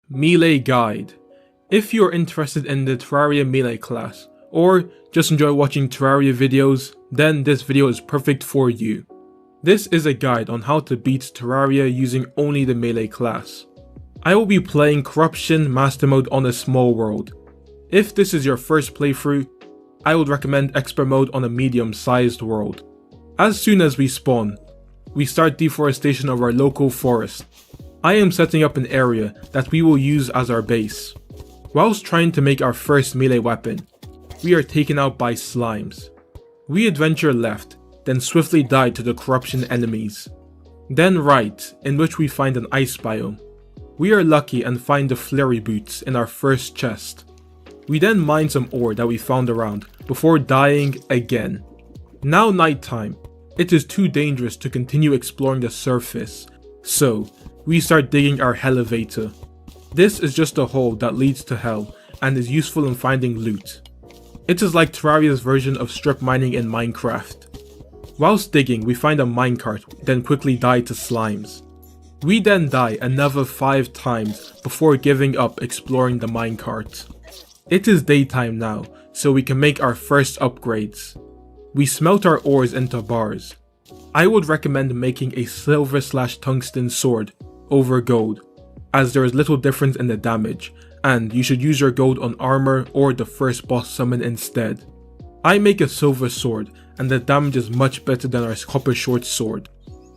Melee Guide. If you're interested in the Terraria Melee class, or just enjoy watching Terraria videos, then this video is perfect for you. This is a guide on how to beat Terraria using only the Melee class. I will be playing Corruption Master Mode on a small world. If this is your first playthrough, I would recommend Expert Mode on a medium-sized world. As soon as we spawn, we start deforestation of our local forest. I am setting up an area that we will use as our base. Whilst trying to make our first melee weapon, we are taken out by slimes. We adventure left, then swiftly die to the corruption enemies. Then right, in which we find an ice biome. We are lucky and find the flurry boots in our first chest. We then mine some ore that we found around, before dying again. Now nighttime, it is too dangerous to continue exploring the surface, so we start digging our elevator. This is just a hole that leads to hell and is useful in finding loot. It is like Terraria's version of strip mining in Minecraft. Whilst digging, we find a minecart, then quickly die to slimes. We then die another 5 times before giving up exploring the minecart. It is daytime now, so we can make our first upgrades. We smelt our ores into bars. I would recommend making a silver/tungsten sword over gold, as there is little difference in the damage, and you should use your gold on armor or the first boss summon instead. I make a silver sword, and the damage is much better than our copper short sword.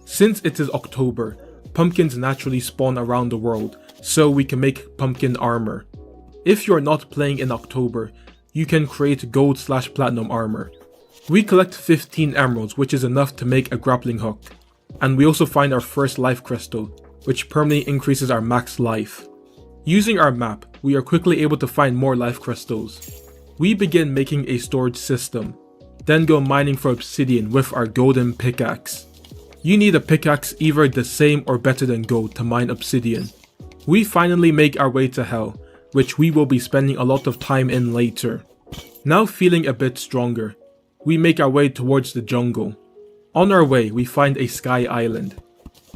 Since it is October, pumpkins naturally spawn around the world, so we can make pumpkin armor. If you are not playing in October, you can create gold/platinum armor. We collect 15 emeralds, which is enough to make a grappling hook, and we also find our first life crystal, which permanently increases our max life. Using our map, we are quickly able to find more life crystals. We begin making a storage system, then go mining for obsidian with our golden pickaxe. You need a pickaxe either the same or better than gold to mine obsidian. We finally make our way to hell, which we will be spending a lot of time in later. Now feeling a bit stronger, we make our way towards the jungle. On our way, we find a sky island.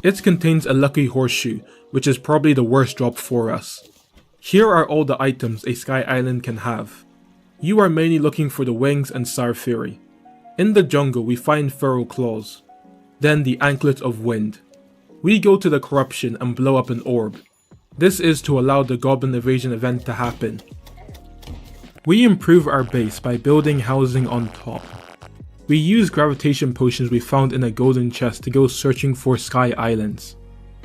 It contains a lucky horseshoe, which is probably the worst drop for us. Here are all the items a sky island can have. You are mainly looking for the wings and Sarfiri. In the jungle, we find feral claws. Then the anklet of wind. We go to the corruption and blow up an orb. This is to allow the goblin invasion event to happen. We improve our base by building housing on top. We use gravitation potions we found in a golden chest to go searching for sky islands.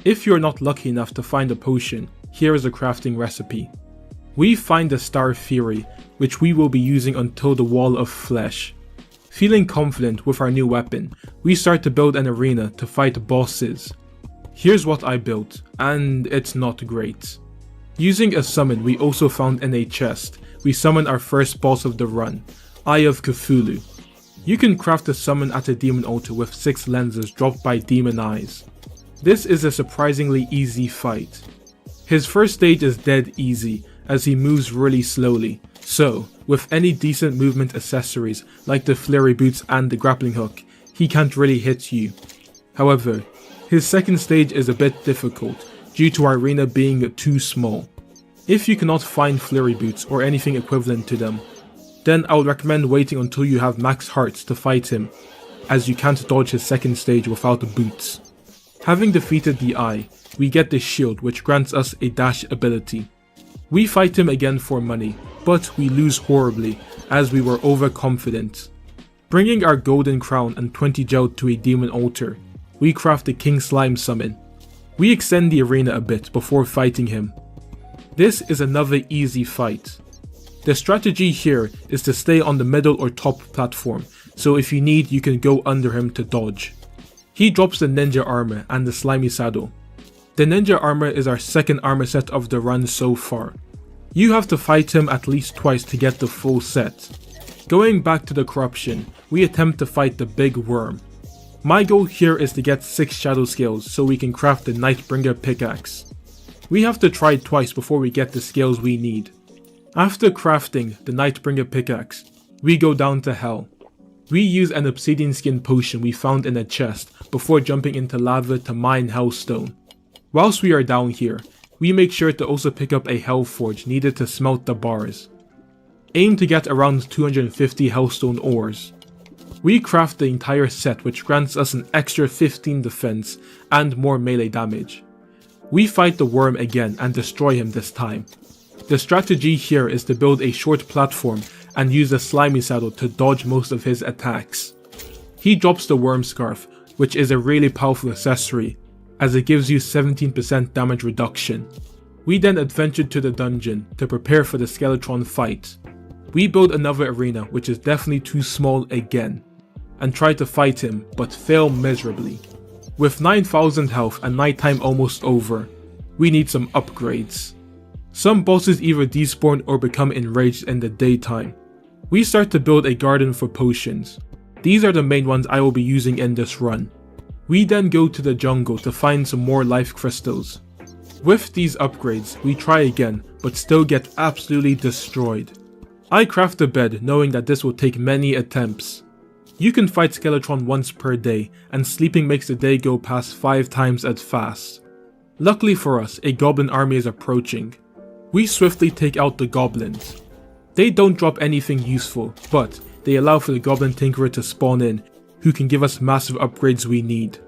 If you are not lucky enough to find a potion, here is a crafting recipe. We find the Star Fury, which we will be using until the Wall of Flesh. Feeling confident with our new weapon, we start to build an arena to fight bosses. Here's what I built, and it's not great. Using a summon we also found in a chest, we summon our first boss of the run, Eye of Cthulhu. You can craft a summon at a demon altar with 6 lenses dropped by demon eyes. This is a surprisingly easy fight. His first stage is dead easy as he moves really slowly, so with any decent movement accessories like the flurry boots and the grappling hook, he can't really hit you. However, his second stage is a bit difficult due to our arena being too small. If you cannot find flurry boots or anything equivalent to them, then I would recommend waiting until you have max hearts to fight him, as you can't dodge his second stage without boots. Having defeated the Eye, we get the shield which grants us a dash ability. We fight him again for money, but we lose horribly as we were overconfident. Bringing our golden crown and 20 gel to a demon altar, we craft the King Slime summon. We extend the arena a bit before fighting him. This is another easy fight. The strategy here is to stay on the middle or top platform, so if you need you can go under him to dodge. He drops the ninja armor and the slimy saddle. The ninja armor is our second armor set of the run so far. You have to fight him at least twice to get the full set. Going back to the corruption, we attempt to fight the big worm. My goal here is to get 6 shadow scales so we can craft the Nightbringer pickaxe. We have to try twice before we get the scales we need. After crafting the Nightbringer pickaxe, we go down to hell. We use an obsidian skin potion we found in a chest before jumping into lava to mine hellstone. Whilst we are down here, we make sure to also pick up a hell forge needed to smelt the bars. Aim to get around 250 hellstone ores. We craft the entire set, which grants us an extra 15 defense and more melee damage. We fight the worm again and destroy him this time. The strategy here is to build a short platform and use the slimy saddle to dodge most of his attacks. He drops the worm scarf, which is a really powerful accessory, as it gives you 17% damage reduction. We then adventure to the dungeon to prepare for the Skeletron fight. We build another arena, which is definitely too small again, and try to fight him, but fail miserably. With 9,000 health and nighttime almost over, we need some upgrades. Some bosses either despawn or become enraged in the daytime. We start to build a garden for potions. These are the main ones I will be using in this run. We then go to the jungle to find some more life crystals. With these upgrades, we try again, but still get absolutely destroyed. I craft a bed knowing that this will take many attempts. You can fight Skeletron once per day, and sleeping makes the day go past 5 times as fast. Luckily for us, a goblin army is approaching. We swiftly take out the goblins. They don't drop anything useful, but they allow for the goblin tinkerer to spawn in, who can give us massive upgrades we need.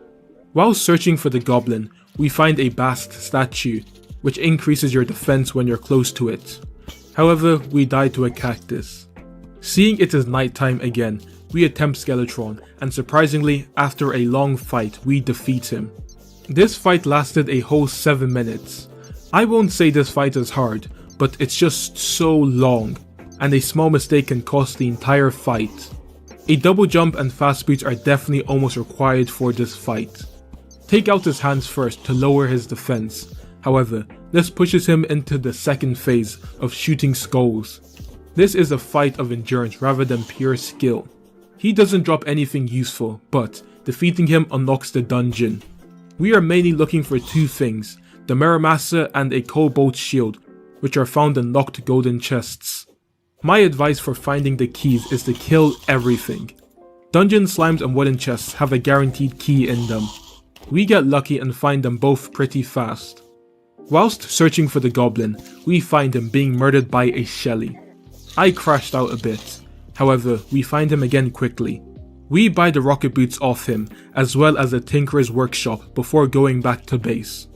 While searching for the goblin, we find a Bast statue, which increases your defense when you're close to it. However, we die to a cactus. Seeing it is nighttime again, we attempt Skeletron, and surprisingly, after a long fight, we defeat him. This fight lasted a whole 7 minutes. I won't say this fight is hard, but it's just so long, and a small mistake can cost the entire fight. A double jump and fast boots are definitely almost required for this fight. Take out his hands first to lower his defense. However, this pushes him into the second phase of shooting skulls. This is a fight of endurance rather than pure skill. He doesn't drop anything useful, but defeating him unlocks the dungeon. We are mainly looking for 2 things, the Muramasa and a Cobalt shield, which are found in locked golden chests. My advice for finding the keys is to kill everything. Dungeon slimes and wooden chests have a guaranteed key in them. We get lucky and find them both pretty fast. Whilst searching for the goblin, we find him being murdered by a Shelly. I crashed out a bit. However, we find him again quickly. We buy the rocket boots off him, as well as the Tinkerer's workshop before going back to base.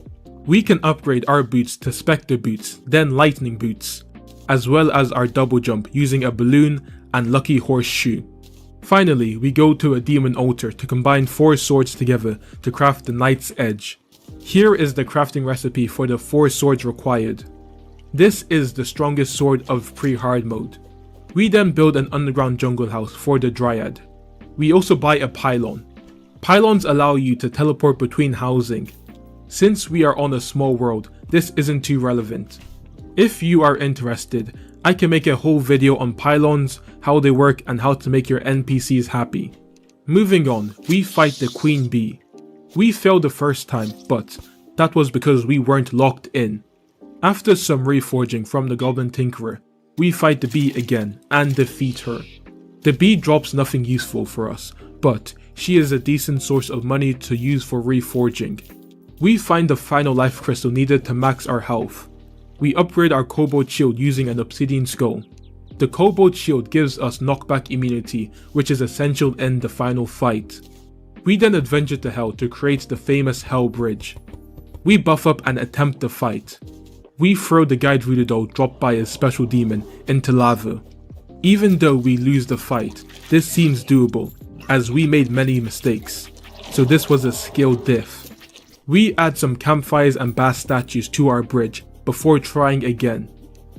We can upgrade our boots to Spectre boots, then lightning boots, as well as our double jump using a balloon and lucky horseshoe. Finally, we go to a demon altar to combine 4 swords together to craft the Knight's Edge. Here is the crafting recipe for the 4 swords required. This is the strongest sword of pre-hard mode. We then build an underground jungle house for the Dryad. We also buy a pylon. Pylons allow you to teleport between housing. Since we are on a small world, this isn't too relevant. If you are interested, I can make a whole video on pylons, how they work, and how to make your NPCs happy. Moving on, we fight the Queen Bee. We failed the first time, but that was because we weren't locked in. After some reforging from the Goblin Tinkerer, we fight the bee again and defeat her. The bee drops nothing useful for us, but she is a decent source of money to use for reforging. We find the final life crystal needed to max our health. We upgrade our Cobalt shield using an obsidian skull. The Cobalt shield gives us knockback immunity, which is essential in the final fight. We then adventure to Hell to create the famous Hell Bridge. We buff up and attempt the fight. We throw the guide voodoo doll dropped by a special demon into lava. Even though we lose the fight, this seems doable, as we made many mistakes, so this was a skill diff. We add some campfires and Bast statues to our bridge before trying again.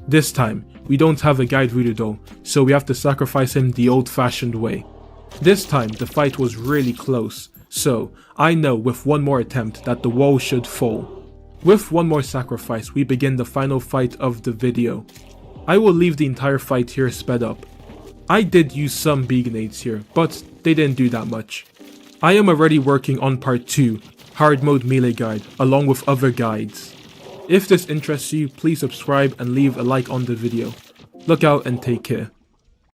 This time, we don't have a guide voodoo doll, so we have to sacrifice him the old-fashioned way. This time, the fight was really close, so I know with one more attempt that the wall should fall. With one more sacrifice, we begin the final fight of the video. I will leave the entire fight here sped up. I did use some bee grenades here, but they didn't do that much. I am already working on part 2, hard mode melee guide, along with other guides. If this interests you, please subscribe and leave a like on the video. Look out and take care.